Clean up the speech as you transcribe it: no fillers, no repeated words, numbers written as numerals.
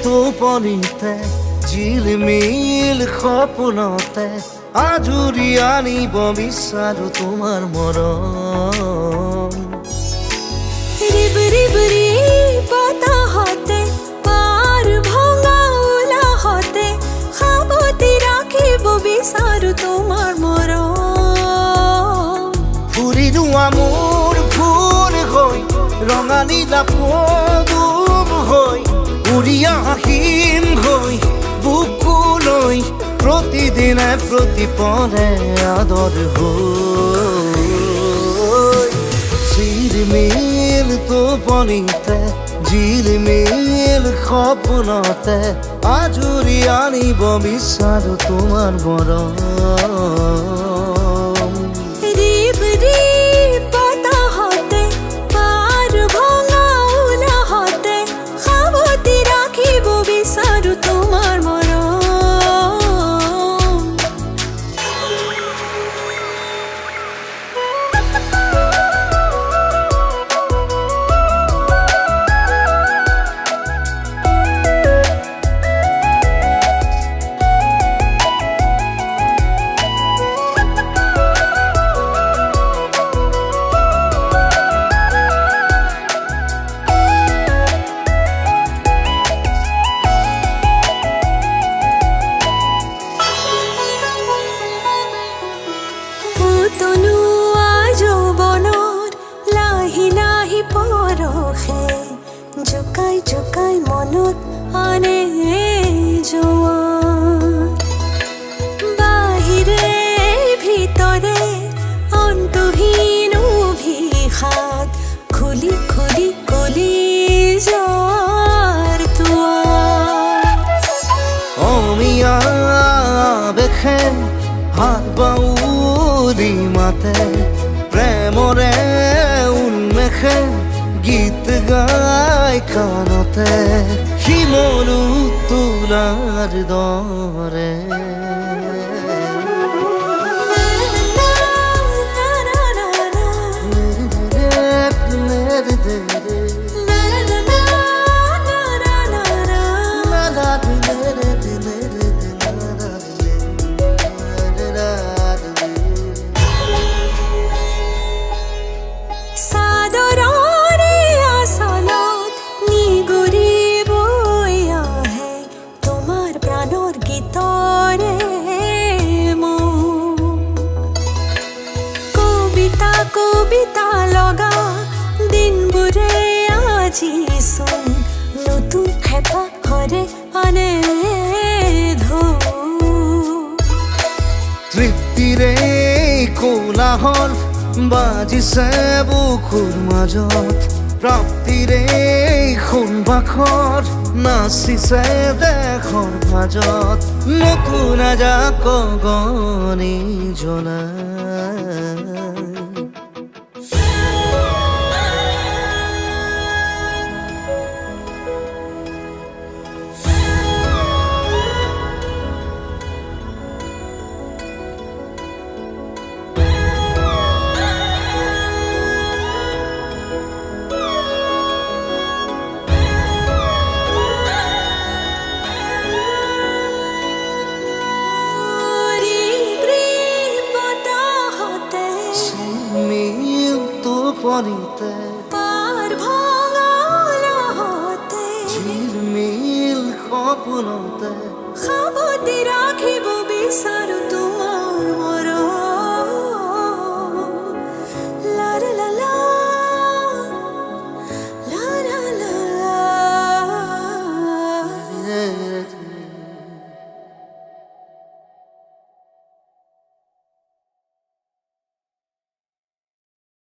টোপনিতে ঝিলমিল সপোনতে আজুৰি আনিব বিচাৰো তোমাৰ মৰম। রিব রিব রি বতাহতে পার ভঙা উলাহতে সাৱটি ৰাখিব বিচাৰো তোমাৰ মৰম। ফুৰিলো মোৰ ফুল হৈ ৰঙা নীলা পদুম হৈ উৰি আহিম হৈ বুকুলৈ প্ৰতিদিনে প্ৰতিপদে আদৰ হৈ। ঝিলমিল টোপনিতে ঝিলমিল সপোনতে আজুৰি আনিব বিচাৰো তোমাৰ মৰম। রিব রি বতাহতে পার ভঙা উলাহতে সাৱটি ৰাখিব বিচাৰো তোমাৰ মৰম। তনুৱা যৌৱনৰ লাহি লাহি পৰখে জোকাই জোকাই মনত আনে জোৱাৰ। বাহিৰে ভিতৰে অন্তহীন অভিশাপ খুলি খুলি কলিজাৰ দুৱাৰ। অমিয়া বেখে হাত বাউলি মাতে প্ৰেমৰে উন্মেষে গীত গাই কাণতে শিমলু তোলাৰ দৰে। চাদৰৰে আচলত নিগুৰি বৈ আহে তোমাৰ প্ৰাণৰ গীতৰে মোৰ। কবিতা কবিতা লগা দিনবোৰে আজিচোন নতুন হেঁপাহৰে আনে ঢৌ। তৃপ্তিৰে কোলাহল বাজিছে বুকুৰ মাজত প্ৰাপ্তিৰে সোণবাখৰ নাচিছে দেশৰ মাজত নতুন আজাক গগনি জনাই। টোপনিতে পার ভঙা উলাহতে ঝিলমিল সপোনতে সাৱটি